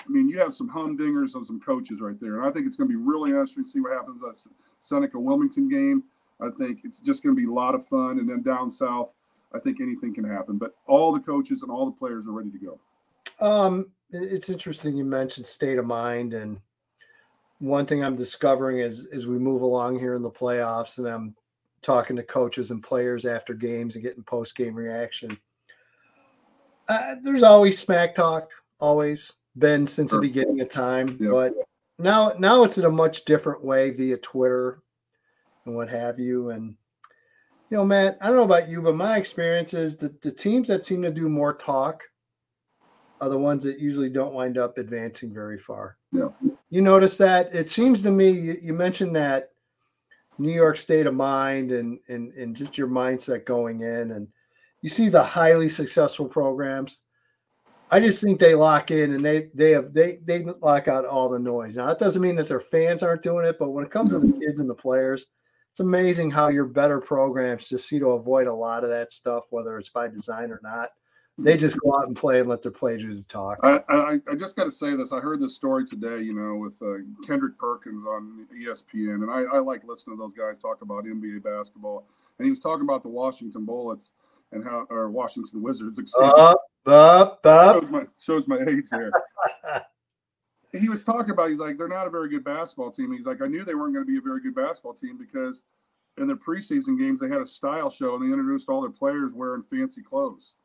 you have some humdingers and some coaches right there. And I think it's going to be really interesting to see what happens at Seneca-Wilmington game. I think it's just going to be a lot of fun. And then down south, I think anything can happen. But all the coaches and all the players are ready to go. It's interesting you mentioned state of mind. And one thing I'm discovering as we move along here in the playoffs, and I'm talking to coaches and players after games and getting post-game reaction, there's always smack talk, always been since the beginning of time. Yep. But now it's in a much different way via Twitter and what have you. And, Matt, I don't know about you, but my experience is that the teams that seem to do more talk are the ones that usually don't wind up advancing very far. Yeah. You notice that? It seems to me, you mentioned that New York state of mind and just your mindset going in, and you see the highly successful programs. I just think they lock in and they lock out all the noise. Now, that doesn't mean that their fans aren't doing it, but when it comes to the kids and the players, it's amazing how your better programs just seem to avoid a lot of that stuff, whether it's by design or not. They just go out and play and let their players talk. I just got to say this. I heard this story today, with Kendrick Perkins on ESPN, and I like listening to those guys talk about NBA basketball. And he was talking about the Washington Bullets and or Washington Wizards. Excuse me. Shows my age there. He was talking about, he's like, they're not a very good basketball team. He's like, I knew they weren't going to be a very good basketball team because in their preseason games, they had a style show and they introduced all their players wearing fancy clothes.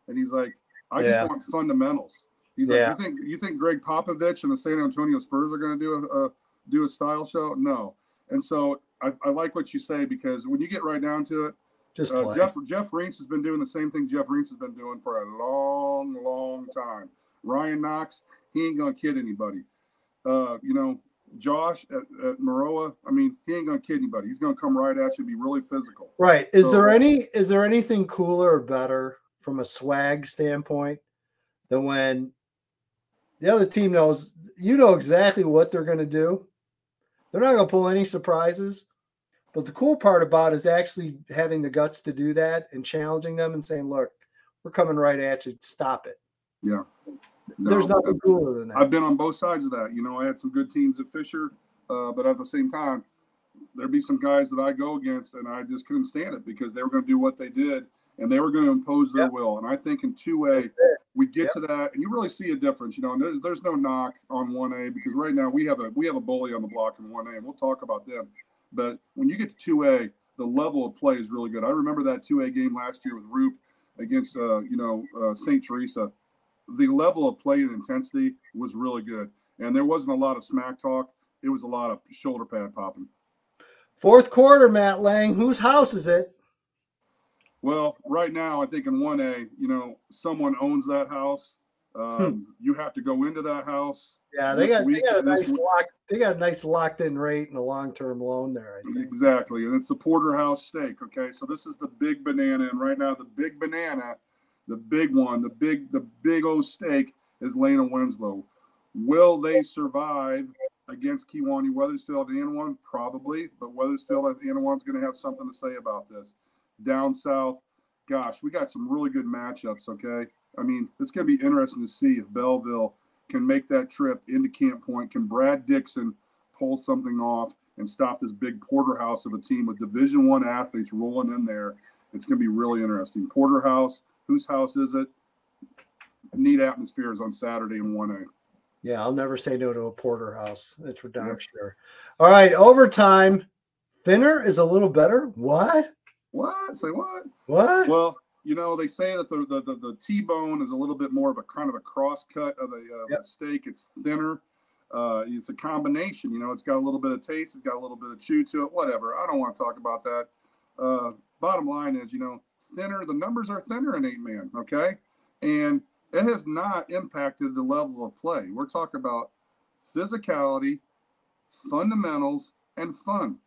And he's like, I just want fundamentals. He's like, you think Greg Popovich and the San Antonio Spurs are going to do a style show? No. And so I like what you say, because when you get right down to it, Jeff Reintz has been doing the same thing Jeff Reintz has been doing for a long, long time. Ryan Knox, he ain't going to kid anybody. Josh at Maroa, he ain't going to kid anybody. He's going to come right at you and be really physical. Right. Is there anything cooler or better from a swag standpoint than when the other team knows exactly what they're going to do? They're not going to pull any surprises. But the cool part about it is actually having the guts to do that and challenging them and saying, look, we're coming right at you. Stop it. Yeah. There's nothing cooler than that. I've been on both sides of that. I had some good teams at Fisher, but at the same time, there'd be some guys that I go against and I just couldn't stand it because they were going to do what they did. And they were going to impose their will. And I think in 2A, we get to that, and you really see a difference. And there's no knock on 1A because right now we have a bully on the block in 1A, and we'll talk about them. But when you get to 2A, the level of play is really good. I remember that 2A game last year with Roop against St. Teresa. The level of play and intensity was really good, and there wasn't a lot of smack talk. It was a lot of shoulder pad popping. Fourth quarter, Matt Leng. Whose house is it? Well, right now, I think in 1A, someone owns that house. You have to go into that house. Yeah, they got a nice locked-in rate and a long-term loan there, I think. Exactly, and it's the Porterhouse Steak. Okay, so this is the big banana, and right now the big banana, the big one, the big old steak is Lena Winslow. Will they survive against Kewanee Wethersfield and Anawan? Probably, but Wethersfield and Anawan's going to have something to say about this. Down south, gosh, we got some really good matchups, okay? It's going to be interesting to see if Belleville can make that trip into Camp Point. Can Brad Dixon pull something off and stop this big Porterhouse of a team with Division I athletes rolling in there? It's going to be really interesting. Porterhouse, whose house is it? Neat atmospheres on Saturday in 1A. Yeah, I'll never say no to a Porterhouse. That's for darn sure. All right, overtime. Thinner is a little better. What? What? Say what? What? Well, they say that the T-bone is a little bit more of a kind of a cross cut of a steak. It's thinner. It's a combination. It's got a little bit of taste. It's got a little bit of chew to it. Whatever. I don't want to talk about that. Bottom line is, thinner. The numbers are thinner in 8-man. Okay, and it has not impacted the level of play. We're talking about physicality, fundamentals, and fun.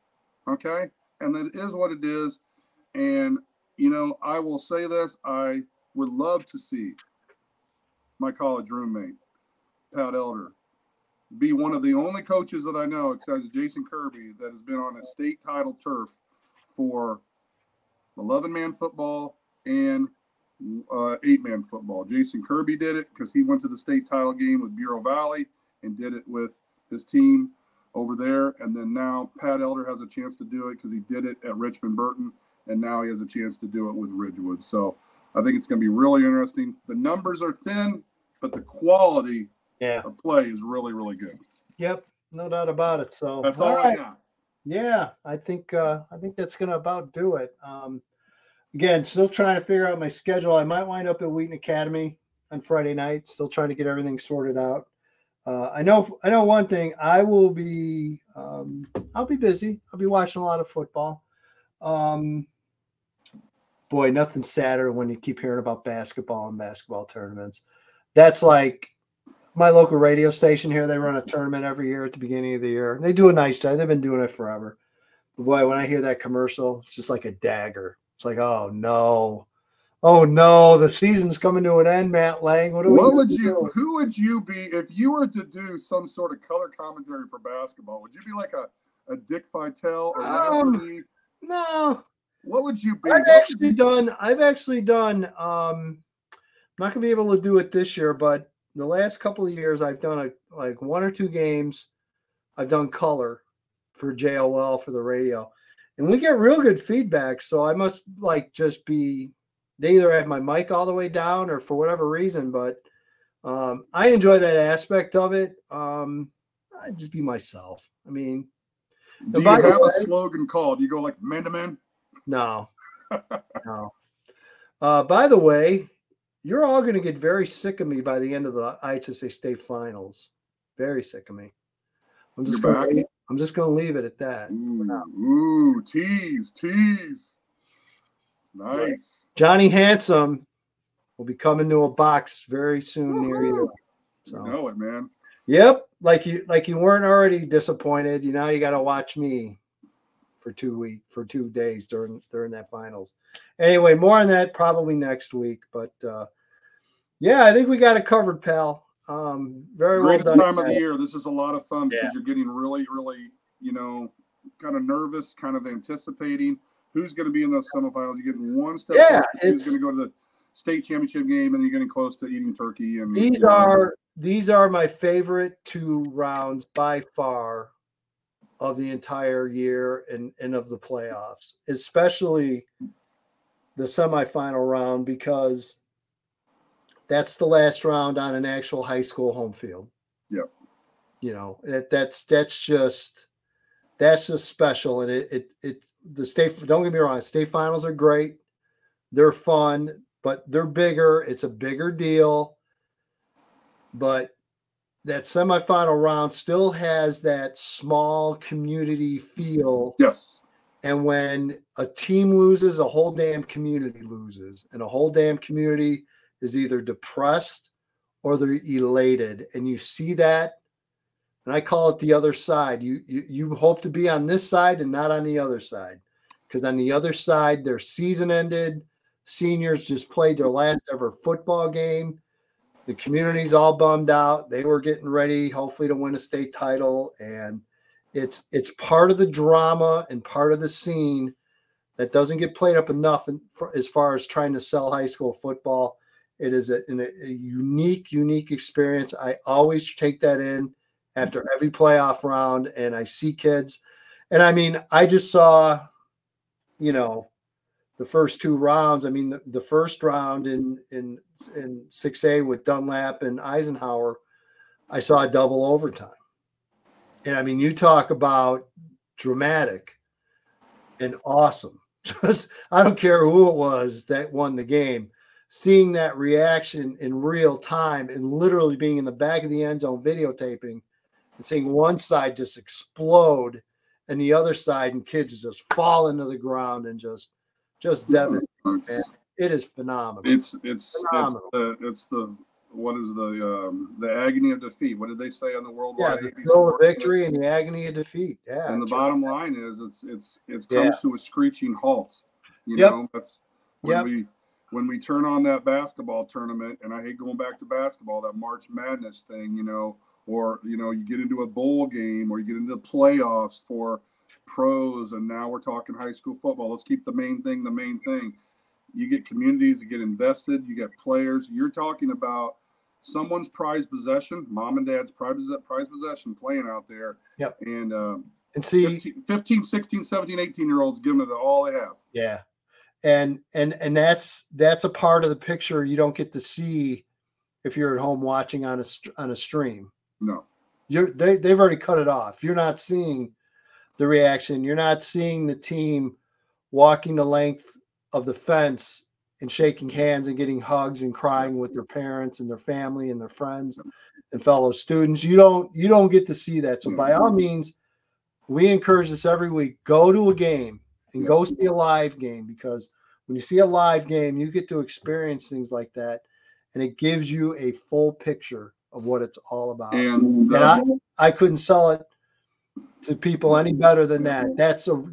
Okay? And that is what it is. And, you know, I will say this. I would love to see my college roommate, Pat Elder, be one of the only coaches that I know, besides Jason Kirby, that has been on a state title turf for 11-man football and 8-man football. Jason Kirby did it because he went to the state title game with Bureau Valley and did it with his team over there. And then now Pat Elder has a chance to do it because he did it at Richmond Burton, and now he has a chance to do it with Ridgewood. So I think it's going to be really interesting. The numbers are thin, but the quality of play is really, really good. Yep, no doubt about it. So that's all I got. Yeah, I think that's going to about do it. Again, still trying to figure out my schedule. I might wind up at Wheaton Academy on Friday night. Still trying to get everything sorted out. I know one thing. I'll be busy. I'll be watching a lot of football. Boy, nothing's sadder when you keep hearing about basketball and basketball tournaments. That's like my local radio station here. They run a tournament every year at the beginning of the year. They do a nice job. They've been doing it forever. But boy, when I hear that commercial, it's just like a dagger. It's like, oh no, the season's coming to an end, Matt Leng. Who would you be if you were to do some sort of color commentary for basketball? Would you be like a Dick Vitale or referee? No. What would you be? I've actually done. I'm not gonna be able to do it this year, but the last couple of years I've done like 1 or 2 games. I've done color for JOL for the radio. And we get real good feedback. So I must just be, they either have my mic all the way down or for whatever reason, but I enjoy that aspect of it. I just be myself. I mean, do you have a slogan called? Do you go like man to man? No, no. By the way, you're all going to get very sick of me by the end of the IHSA state finals. Very sick of me. I'm just going to leave it at that. Ooh, tease. Nice. Johnny Handsome will be coming to a box very soon near you. So. You know it, man. Yep. Like you weren't already disappointed. You got to watch me for 2 days during that finals. Anyway, more on that probably next week. But yeah, I think we got it covered, pal. Very greatest well done. time of the year. This is a lot of fun because you're getting really, really, kind of nervous, kind of anticipating who's going to be in those semifinals. You're getting one step closer. Who's going to go to the state championship game, and you're getting close to eating turkey. And these are my favorite 2 rounds by far of the entire year and of the playoffs, especially the semifinal round, because that's the last round on an actual high school home field. Yep. That's just special. And the state, don't get me wrong, state finals are great. They're fun, but they're bigger. It's a bigger deal. But that semifinal round still has that small community feel. Yes. And when a team loses, a whole damn community loses. And a whole damn community is either depressed or they're elated. And you see that, and I call it the other side. You hope to be on this side and not on the other side. Because on the other side, their season ended. Seniors just played their last ever football game. The community's all bummed out. They were getting ready, hopefully, to win a state title. And it's part of the drama and part of the scene that doesn't get played up enough as far as trying to sell high school football. It is a unique experience. I always take that in after every playoff round, and I see kids. And I mean, I just saw, the first 2 rounds. I mean, the first round in 6A with Dunlap and Eisenhower, I saw a double overtime. And I mean, you talk about dramatic and awesome. Just, I don't care who it was that won the game. Seeing that reaction in real time and literally being in the back of the end zone videotaping and seeing one side just explode and the other side and kids just fall into the ground and just devastating. It is phenomenal. It's phenomenal. It's the what is the agony of defeat? What did they say on the worldwide? Yeah, the thrill of victory and the agony of defeat. Yeah. And the bottom line is it Yeah. comes to a screeching halt. You know, that's when we turn on that basketball tournament, and I hate going back to basketball, that March Madness thing, you know, or, you know, you get into a bowl game or you get into the playoffs for pros, and now we're talking high school football. Let's keep the main thing the main thing. You get communities that get invested. You get players. You're talking about someone's prized possession, mom and dad's prized possession playing out there. Yep. And see 15, 16, 17, 18-year-olds giving it all they have. Yeah. And that's a part of the picture you don't get to see if you're at home watching on a stream. No. They've already cut it off. You're not seeing the reaction. You're not seeing the team walking the length of the fence and shaking hands and getting hugs and crying with their parents and their family and their friends and fellow students. You don't get to see that. So by all means, we encourage this every week. Go to a game and go see a live game, because when you see a live game, you get to experience things like that, and it gives you a full picture of what it's all about. And I couldn't sell it to people any better than that.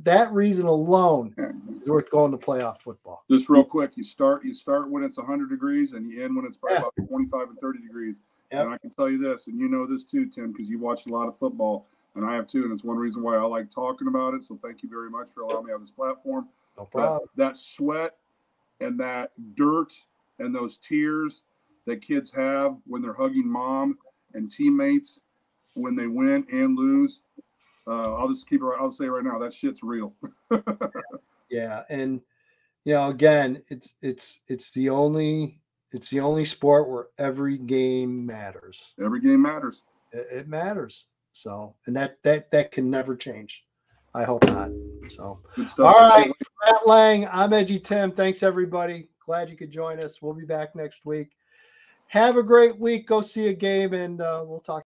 That reason alone is worth going to playoff football. Just real quick, you start when it's 100 degrees and you end when it's probably about 25 and 30 degrees. Yep. And I can tell you this, and you know this too, Tim, because you watched a lot of football, and I have too, and it's one reason why I like talking about it. So thank you very much for allowing me to have this platform. No problem. That sweat and that dirt and those tears that kids have when they're hugging mom and teammates when they win and lose. I'll say right now, that shit's real. Yeah. And, you know, again, it's the only sport where every game matters. Every game matters. It matters. So, and that can never change. I hope not. So, good stuff. All right. Matt Leng, I'm EDGYTIM. Thanks, everybody. Glad you could join us. We'll be back next week. Have a great week. Go see a game, and we'll talk.